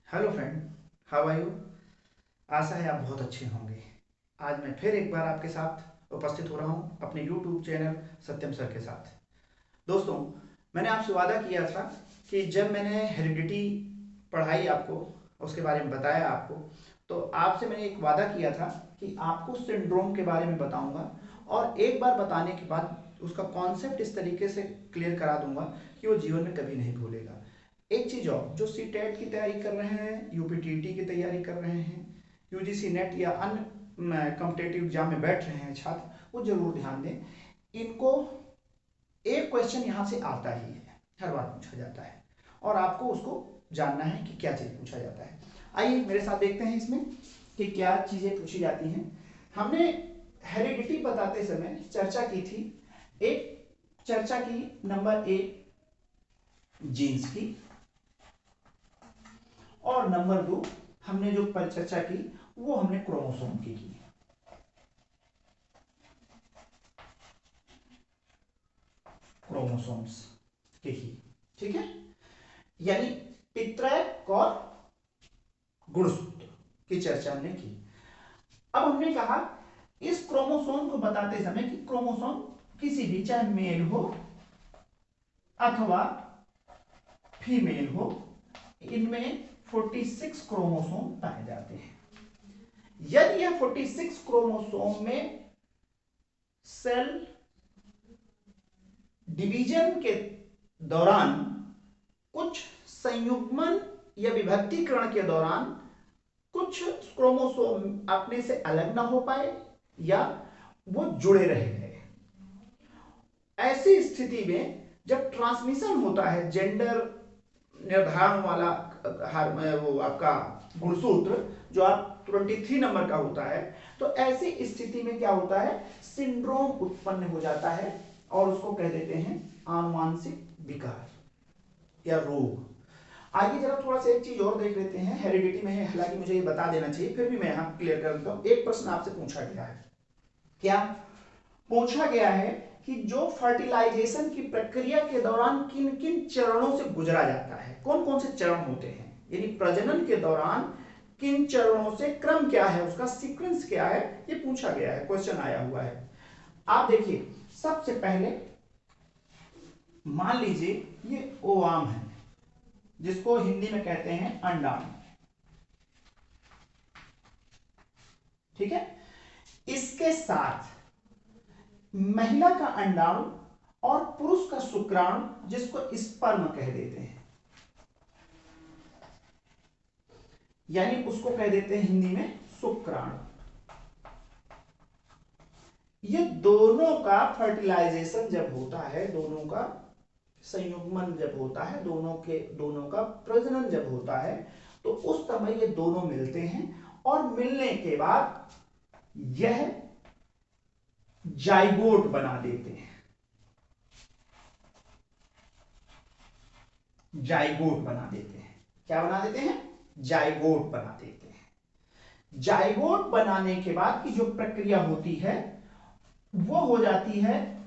Hello friend, how are you. आशा है आप बहुत अच्छे होंगे। आज मैं फिर एक बार आपके साथ उपस्थित हो रहा हूँ अपने यूट्यूब चैनल सत्यम सर के साथ। दोस्तों, मैंने आपसे वादा किया था कि जब मैंने हेरिडिटी पढ़ाई आपको, उसके बारे में बताया आपको, तो आपसे मैंने एक वादा किया था कि आपको सिंड्रोम के बारे में बताऊंगा और एक बार बताने के बाद उसका कॉन्सेप्ट इस तरीके से क्लियर करा दूंगा कि वो जीवन में कभी नहीं भूलेगा। एक चीज़ और, जो सी टेट की तैयारी कर रहे हैं, यूपीटीटी की तैयारी कर रहे हैं, यूजीसी नेट या अन्य कॉम्पिटेटिव एग्जाम में बैठ रहे हैं छात्र, वो जरूर ध्यान दें। इनको एक क्वेश्चन यहाँ से आता ही है, हर बार पूछा जाता है और आपको उसको जानना है कि क्या चीज़ पूछा जाता है। आइए मेरे साथ देखते हैं इसमें कि क्या चीज़ें पूछी जाती हैं। हमने हेरिडिटी बताते समय चर्चा की थी। एक चर्चा की नंबर 1 जीन्स की, और नंबर 2 हमने जो परिचर्चा की वो हमने क्रोमोसोम की क्रोमोसोम्स की ही। ठीक है, यानी पितृक और गुणसूत्र की चर्चा हमने की। अब हमने कहा इस क्रोमोसोम को बताते समय कि क्रोमोसोम किसी भी, चाहे मेल हो अथवा फीमेल हो, इनमें 46 क्रोमोसोम पाए जाते हैं। यदि यह 46 क्रोमोसोम में सेल डिवीजन के दौरान कुछ संयुग्मन या विभक्तिकरण के दौरान कुछ क्रोमोसोम अपने से अलग ना हो पाए या वो जुड़े रह गए, ऐसी स्थिति में जब ट्रांसमिशन होता है जेंडर निर्धारण वाला वो आपका गुणसूत्र जो आप 23 नंबर का होता है, तो ऐसी स्थिति में क्या होता है, सिंड्रोम उत्पन्न हो जाता है और उसको कह देते हैं आनुवांशिक विकार या रोग। आगे जरा थोड़ा सा एक चीज और देख लेते हैं हेरिडिटी में है, हालांकि मुझे ये बता देना चाहिए, फिर भी मैं यहां क्लियर कर देता हूं। एक प्रश्न आपसे पूछा गया है, क्या पूछा गया है कि जो फर्टिलाइजेशन की प्रक्रिया के दौरान किन किन चरणों से गुजरा जाता है, कौन कौन से चरण होते हैं, यानी प्रजनन के दौरान किन चरणों से, क्रम क्या है उसका, सीक्वेंस क्या है, ये पूछा गया है, क्वेश्चन आया हुआ है। आप देखिए, सबसे पहले मान लीजिए ये ओवाम है जिसको हिंदी में कहते हैं अंडाणु। ठीक है, इसके साथ महिला का अंडाणु और पुरुष का शुक्राणु जिसको स्पर्म कह देते हैं, यानी उसको कह देते हैं हिंदी में शुक्राणु। ये दोनों का फर्टिलाइजेशन जब होता है, दोनों का संयुग्मन जब होता है, दोनों का प्रजनन जब होता है, तो उस समय ये दोनों मिलते हैं और मिलने के बाद यह जाइगोट बना देते हैं। जाइगोट बना देते हैं, क्या बना देते हैं, जाइगोट बना देते हैं। जाइगोट बनाने के बाद की जो प्रक्रिया होती है वो हो जाती है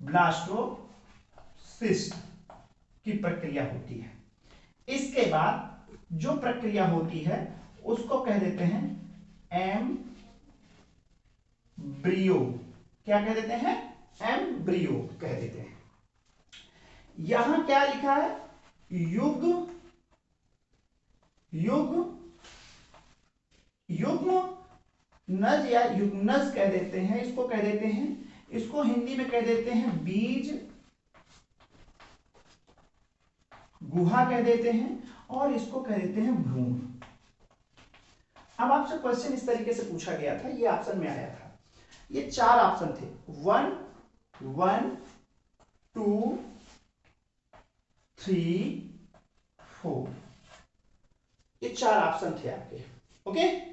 ब्लास्टोसिस्ट की प्रक्रिया होती है। इसके बाद जो प्रक्रिया होती है उसको कह देते हैं एम्ब्रियो। क्या कह देते हैं, एम्ब्रियो कह देते हैं। यहां क्या लिखा है, युग्म नज या युग्नज कह देते हैं, इसको कह देते हैं, इसको हिंदी में कह देते हैं बीज गुहा कह देते हैं, और इसको कह देते हैं भ्रूण। अब आपसे क्वेश्चन इस तरीके से पूछा गया था, ये ऑप्शन में आया था, ये 4 ऑप्शन थे, 1 1 2 3 4, ये 4 ऑप्शन थे आपके। ओके,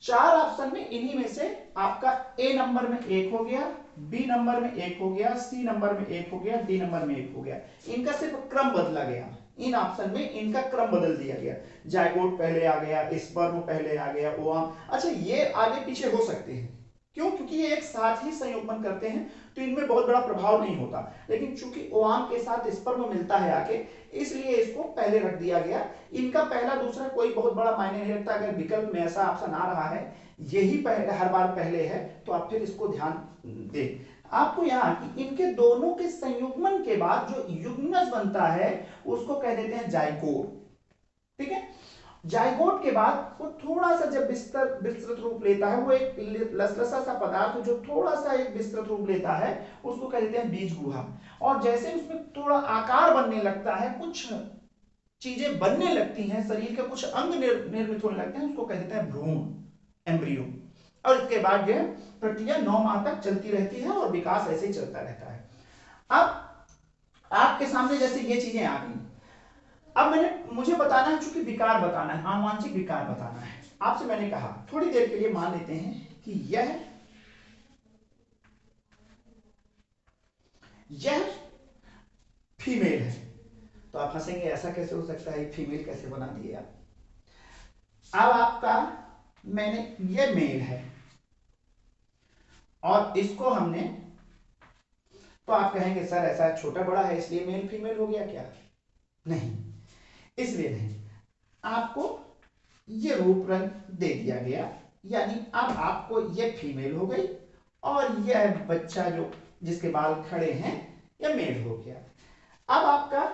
4 ऑप्शन में इन्हीं में से आपका ए नंबर में 1 हो गया, बी नंबर में 1 हो गया, सी नंबर में 1 हो गया, डी नंबर में 1 हो गया। इनका सिर्फ क्रम बदला गया, इन ऑप्शन में इनका क्रम बदल दिया गया, जाइगोट पहले आ गया, स्पर्म पहले आ गया, ओवाम। अच्छा, ये आगे पीछे हो सकते हैं, क्यों? क्योंकि ये एक साथ ही संयुग्मन करते हैं तो इनमें बहुत बड़ा प्रभाव नहीं होता, लेकिन चूंकि ओवाम के साथ स्पर्म मिलता है आके, इसलिए इसको पहले रख दिया गया। इनका पहला दूसरा कोई बहुत बड़ा मायने नहीं रखता। अगर विकल्प में ऐसा ऑप्शन आ रहा है, यही पहले हर बार पहले है, तो आप फिर इसको ध्यान दें। आपको यहाँ कि इनके दोनों के संयुग्मन के बाद जो युग्मनज बनता है उसको कह देते हैं जाइगोट। ठीक है, जाइगोट के बाद वो थोड़ा सा जब विस्तृत रूप लेता है, वो एक लसलसा सा पदार्थ जो थोड़ा सा एक विस्तृत रूप लेता है, उसको कह देते हैं बीज गुहा। और जैसे उसमें थोड़ा आकार बनने लगता है, कुछ चीजें बनने लगती हैं, शरीर के कुछ अंग निर्मित होने लगते हैं, उसको कह देते हैं भ्रूण, एम्ब्रियो। और इसके बाद जो प्रक्रिया 9 माह तक चलती रहती है और विकास ऐसे ही चलता रहता है। अब आपके सामने जैसे ये चीजें आ गई, अब मुझे बताना है, चूंकि विकार बताना है, आनुवांशिक विकार बताना है। आपसे मैंने कहा थोड़ी देर के लिए मान लेते हैं कि यह फीमेल है, तो आप हंसेंगे ऐसा कैसे हो सकता है, फीमेल कैसे बना दिए आप। अब आपका ये मेल है और इसको हमने, तो आप कहेंगे सर ऐसा छोटा बड़ा है इसलिए मेल फीमेल हो गया क्या? नहीं, इसलिए नहीं, आपको ये रूप रंग दे दिया गया, यानी अब आपको ये फीमेल हो गई और यह बच्चा जो जिसके बाल खड़े हैं यह मेल हो गया। अब आपका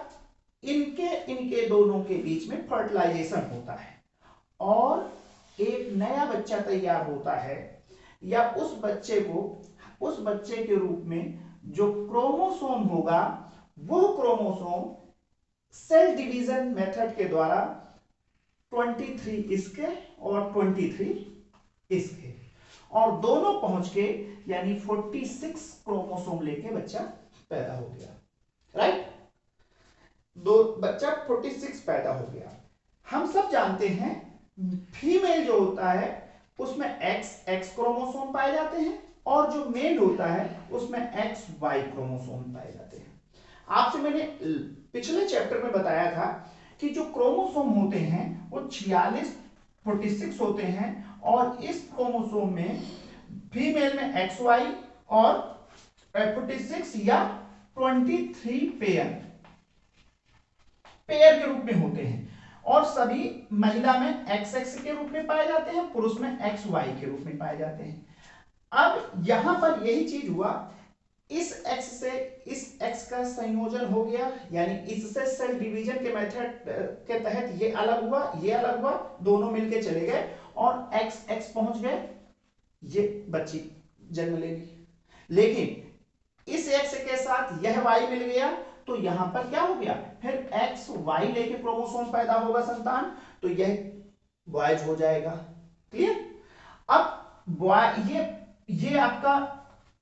इनके दोनों के बीच में फर्टिलाइजेशन होता है और एक नया बच्चा तैयार होता है, या उस बच्चे के रूप में जो क्रोमोसोम होगा, वो क्रोमोसोम सेल डिवीजन मेथड के द्वारा 23 इसके और 23 इसके, और दोनों पहुंच के यानी 46 क्रोमोसोम लेके बच्चा पैदा हो गया। राइट, बच्चा 46 पैदा हो गया। हम सब जानते हैं फीमेल जो होता है उसमें एक्स क्रोमोसोम पाए जाते हैं और जो मेल होता है उसमें XY क्रोमोसोम पाए जाते हैं। आपसे मैंने पिछले चैप्टर में बताया था कि जो क्रोमोसोम होते हैं वो 46 होते हैं और इस क्रोमोसोम में फीमेल में XY और 46 या 23 पेयर के रूप में होते हैं, और सभी महिला में XX के रूप में पाए जाते हैं, पुरुष में XY के रूप में पाए जाते हैं। अब यहां पर यही चीज हुआ, इस X से इस X का संयोजन हो गया, यानी इससे सेल डिवीजन के मेथड के तहत ये अलग हुआ, दोनों मिलके चले गए और XX पहुंच गए, ये बच्ची जन्म लेगी। लेकिन इस X के साथ यह Y मिल गया, तो यहां पर क्या हो गया, फिर XY लेके क्रोमोसोम पैदा होगा संतान, तो यह बॉयज हो जाएगा। क्लियर? अब ये आपका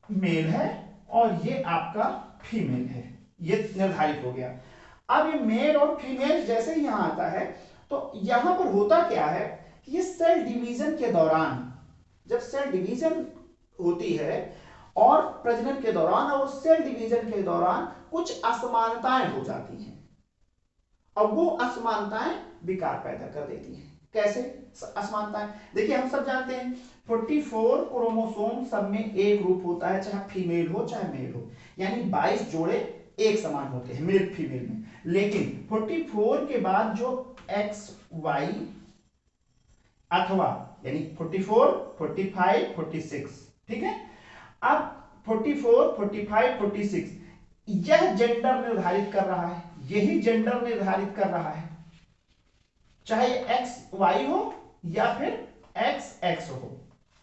मेल है और ये आपका फीमेल है, ये निर्धारित हो गया। अब ये मेल और फीमेल जैसे ही यहां आता है, तो यहां पर होता क्या है कि ये सेल डिवीजन के दौरान, जब सेल डिवीजन होती है और प्रजनन के दौरान और सेल डिवीजन के दौरान कुछ असमानताएं हो जाती हैं, अब वो असमानताएं विकार पैदा कर देती हैं। कैसे असमानताएं? देखिए हम सब जानते हैं 44 क्रोमोसोम सब में एक रूप होता है, चाहे फीमेल हो चाहे मेल हो, यानी 22 जोड़े एक समान होते हैं मेल फीमेल में। लेकिन 44 के बाद जो XY अथवा यानी 44, 45, 46, ठीक है, अब 44, 45, 46 यह जेंडर निर्धारित कर रहा है, यही जेंडर निर्धारित कर रहा है, चाहे XY हो या फिर XX हो,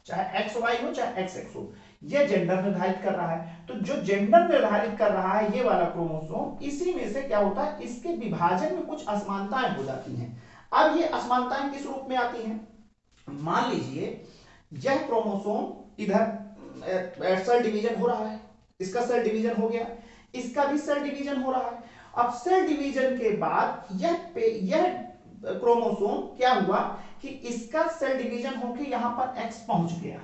चाहे XY हो चाहे XX हो, यह जेंडर निर्धारित कर रहा है। तो जो जेंडर निर्धारित कर रहा है ये वाला क्रोमोसोम, इसी में से क्या होता है, इसके विभाजन में कुछ असमानताएं हो जाती हैं। अब ये असमानताएं किस रूप में आती हैं? मान लीजिए यह क्रोमोसोम इधर सेल डिवीजन हो रहा है, इसका सेल डिवीजन हो गया, इसका भी सेल डिवीजन हो रहा है। अब सेल डिवीजन के बाद यह क्रोमोसोम क्या हुआ कि इसका सेल डिवीजन होके यहां पर X पहुंच गया,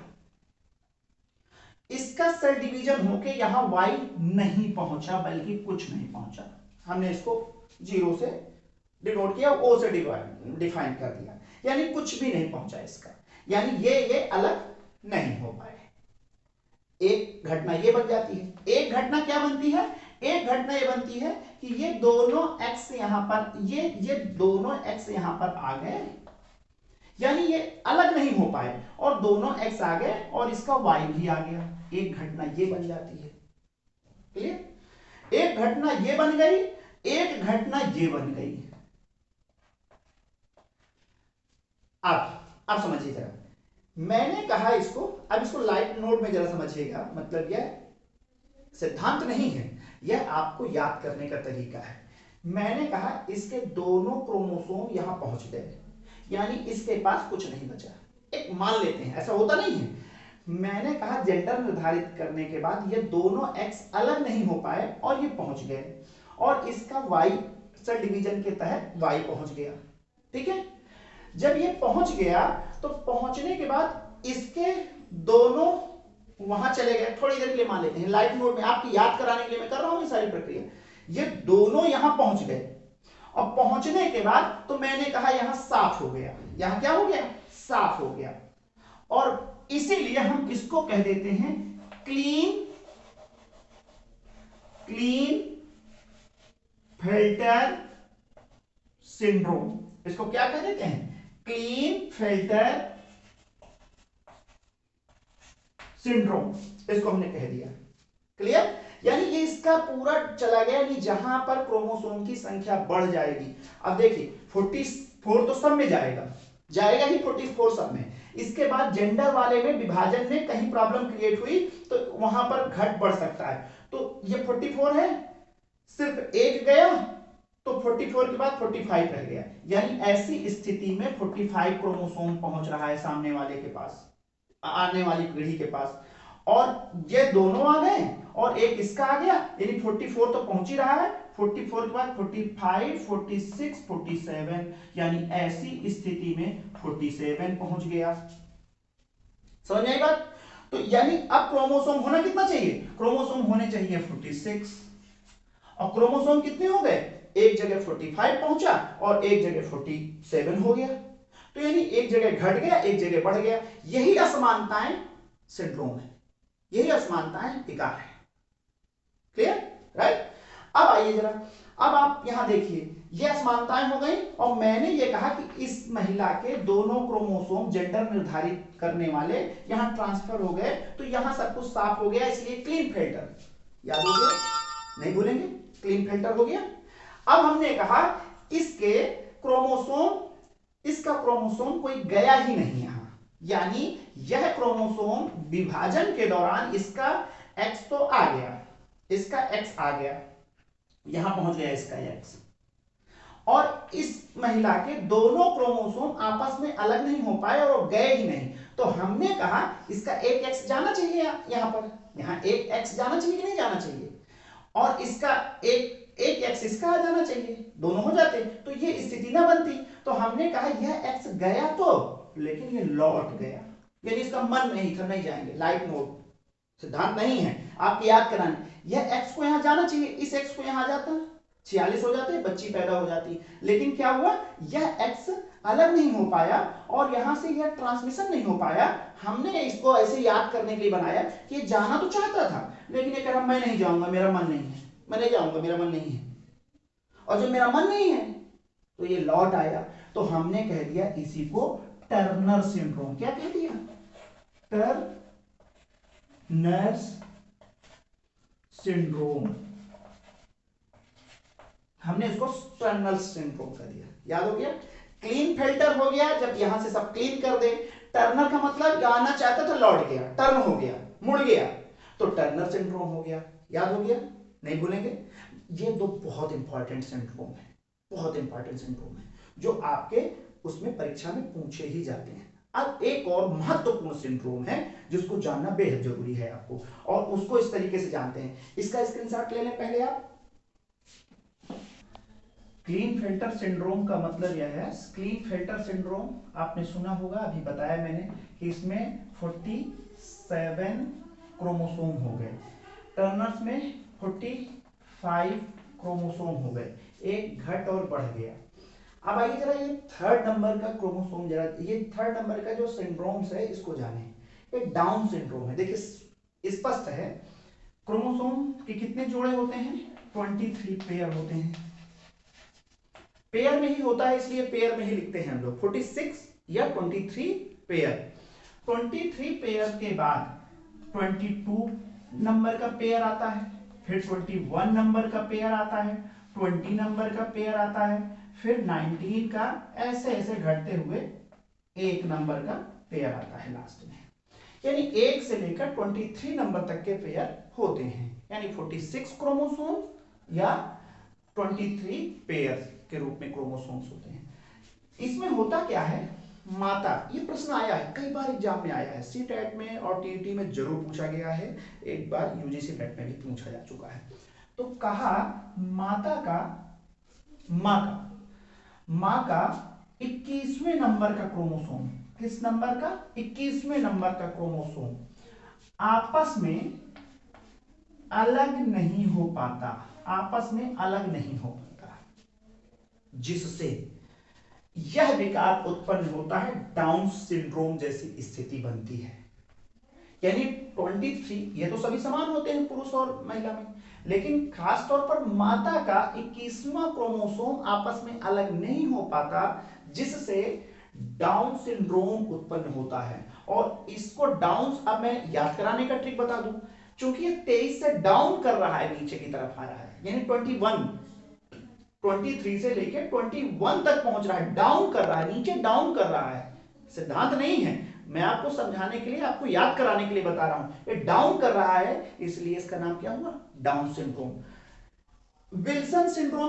इसका सेल डिवीजन होके यहां Y नहीं पहुंचा, बल्कि कुछ नहीं पहुंचा। हमने इसको 0 से डिनोट किया, O से डिफाइन कर दिया, यानी कुछ भी नहीं पहुंचा इसका, यानी ये अलग नहीं हो पाए। एक घटना ये बन जाती है। एक घटना क्या बनती है? एक घटना ये बनती है कि ये दोनों x यहां पर, ये दोनों x यहां पर आ गए, यानी ये अलग नहीं हो पाए और दोनों x आ गए और इसका y भी आ गया। एक घटना ये बन जाती है। क्लियर? एक घटना ये बन गई, एक घटना ये बन गई। अब समझिए जरा, मैंने कहा इसको, अब इसको लाइट नोट में जरा समझिएगा, मतलब यह सिद्धांत नहीं है, यह आपको याद करने का तरीका है। मैंने कहा इसके दोनों क्रोमोसोम यहां पहुंच गए, यानी इसके पास कुछ नहीं बचा। एक मान लेते हैं, ऐसा होता नहीं है। मैंने कहा जेंडर निर्धारित करने के बाद ये दोनों एक्स अलग नहीं हो पाए और ये पहुंच गए, और इसका वाई सेल डिवीजन के तहत वाई पहुंच गया। ठीक है? जब ये पहुंच गया तो पहुंचने के बाद इसके दोनों वहां चले गए। थोड़ी देर के लिए मान लेते हैं, लाइट मोड में आपकी याद कराने के लिए मैं कर रहा हूं ये सारी प्रक्रिया। ये दोनों यहां पहुंच गए और पहुंचने के बाद तो मैंने कहा यहां साफ हो गया। यहां क्या हो गया? साफ हो गया। और इसीलिए हम इसको कह देते हैं क्लीन फिल्टर सिंड्रोम। इसको क्या कह देते हैं? क्लीन फिल्टर सिंड्रोम, इसको हमने कह दिया। क्लियर? यानी ये इसका पूरा चला गया, यानी जहां पर क्रोमोसोम की संख्या बढ़ जाएगी। अब देखिए 44 तो सब में जाएगा, जाएगा ही 44 सब में। इसके बाद जेंडर वाले में विभाजन में कहीं प्रॉब्लम क्रिएट हुई तो वहां पर घट बढ़ सकता है। तो ये 44 है, सिर्फ एक गया तो 44 के बाद 45 रह गया, यानी ऐसी स्थिति में 45 क्रोमोसोम पहुंच रहा है सामने वाले के पास, आने वाली पीढ़ी के पास, और ये दोनों आ गए और एक इसका आ गया, यानी 44 तो पहुंच ही रहा है। 44 के बाद 45, 46, 47, यानी ऐसी स्थिति में 47 पहुंच गया। समझ में आई बात? तो यानी अब क्रोमोसोम होना कितना चाहिए? क्रोमोसोम होने चाहिए 46, और क्रोमोसोम कितने हो गए? एक जगह 45 पहुंचा और एक जगह 47 हो गया। तो यानी एक जगह घट गया, एक जगह बढ़ गया। यही असमानताएं सिंड्रोम है, यही असमानताएं विकार है। क्लियर? राइट? अब आइए जरा, अब आप यहां देखिए, ये असमानताएं हो गई और मैंने ये कहा कि इस महिला के दोनों क्रोमोसोम जेंडर निर्धारित करने वाले यहां ट्रांसफर हो गए, तो यहां सब कुछ साफ हो गया, इसलिए क्लीन फिल्टर। याद हो गया? नहीं भूलेंगे, क्लीन फिल्टर हो गया। अब हमने कहा इसके क्रोमोसोम, इसका क्रोमोसोम कोई गया ही नहीं यहां, यानी यह क्रोमोसोम विभाजन के दौरान इसका एक्स तो आ गया, इसका एक्स आ गया, यहां पहुंच गया इसका एक्स, और इस महिला के दोनों क्रोमोसोम आपस में अलग नहीं हो पाए और गए ही नहीं। तो हमने कहा इसका एक एक्स जाना चाहिए, यहां पर, यहां एक एक्स जाना चाहिए कि नहीं जाना चाहिए, और इसका एक एक्स इसका आ जाना चाहिए, दोनों हो जाते, तो ये स्थिति ना बनती। तो हमने कहा यह एक्स गया तो, लेकिन ये लौट गया, यानी इसका मन नहीं था, नहीं जाएंगे। लाइट नोट सिद्धांत नहीं है, आपको याद कराने। यह एक्स को यहां जाना चाहिए, इस एक्स को यहां आ जाता, 46 हो जाते, बच्ची पैदा हो जाती, लेकिन क्या हुआ, यह एक्स अलग नहीं हो पाया और यहां से यह ट्रांसमिशन नहीं हो पाया। हमने इसको ऐसे याद करने के लिए बनाया कि जाना तो चाहता था, लेकिन ये कह रहा मैं नहीं जाऊंगा, मेरा मन नहीं है, मैं नहीं जाऊंगा, मेरा मन नहीं है, और जब मेरा मन नहीं है तो ये लौट आया। तो हमने कह दिया इसी को टर्नर सिंड्रोम। क्या कह दिया? Turner syndrome. हमने इसको टर्नर सिंड्रोम कर दिया। याद हो गया? क्लीन फिल्टर हो गया जब यहां से सब क्लीन कर दे। टर्नर का मतलब आना चाहता था, लौट गया, टर्न हो गया, मुड़ गया, तो टर्नर सिंड्रोम हो गया। याद हो गया? नहीं भूलेंगे। ये दो बहुत इंपॉर्टेंट सिंड्रोम है, बहुत इंपॉर्टेंट सिंड्रोम है, जो आपके उसमें परीक्षा में पूछे ही जाते हैं। अब एक और महत्वपूर्ण सिंड्रोम है जिसको जानना बेहद जरूरी है आपको, और उसको इस तरीके से जानते हैं। इसका स्क्रीनशॉट ले लें पहले आप। क्लीन फिल्टर सिंड्रोम का मतलब यह है, क्लीन फिल्टर सिंड्रोम आपने सुना होगा, अभी बताया मैंने कि इसमें 47 क्रोमोसोम हो गए, टर्नर्स में 45 क्रोमोसोम हो गए, एक घट और बढ़ गया। अब आइए जरा ये थर्ड नंबर का क्रोमोसोम, जरा ये थर्ड नंबर का जो सिंड्रोम्स है इसको जाने। एक डाउन सिंड्रोम है। देखिए स्पष्ट है। क्रोमोसोम के कितने जोड़े होते हैं? 23 पेयर होते हैं। पेयर में ही होता है, इसलिए पेयर में ही लिखते हैं हम लोग 46 या 23 पेयर। 23 पेयर के बाद 22 नंबर का पेयर आता है, फिर 21 नंबर का पेयर आता है, 20 नंबर का पेयर आता है, फिर 19 का, ऐसे ऐसे घटते हुए 1 नंबर का पेयर आता है लास्ट में। यानी 1 से लेकर 23 नंबर तक के पेयर होते हैं, यानी 46 क्रोमोसोम या 23 पेयर के रूप में क्रोमोसोम्स होते हैं। इसमें होता क्या है, माता, ये प्रश्न आया है कई बार एग्जाम में आया है, सीटेट में और टीईटी में जरूर पूछा गया है, एक बार यूजीसी नेट में भी पूछा जा चुका है। तो कहा माँ का 21वें नंबर का क्रोमोसोम, किस नंबर का? 21वें नंबर का क्रोमोसोम आपस में अलग नहीं हो पाता, आपस में अलग नहीं हो पाता, जिससे यह विकार उत्पन्न होता है, डाउन सिंड्रोम जैसी स्थिति बनती है। यानी 23, ये तो सभी समान होते हैं पुरुष और महिला में, लेकिन खास तौर पर माता का 21वां क्रोमोसोम आपस में अलग नहीं हो पाता, जिससे डाउन सिंड्रोम उत्पन्न होता है। और इसको डाउन, अब मैं याद कराने का ट्रिक बता दूं, चूंकि ये 23 से डाउन कर रहा है, नीचे की तरफ आ रहा है, यानी 23 से लेके 21 तक पहुंच रहा है, डाउन कर रहा है, नीचे डाउन कर रहा है। सिद्धांत नहीं है, मैं आपको समझाने के लिए, आपको याद कराने के लिए बता रहा हूं, ये डाउन कर रहा है, इसलिए इसका नाम क्या हुआ? Down syndrome. Wilson syndrome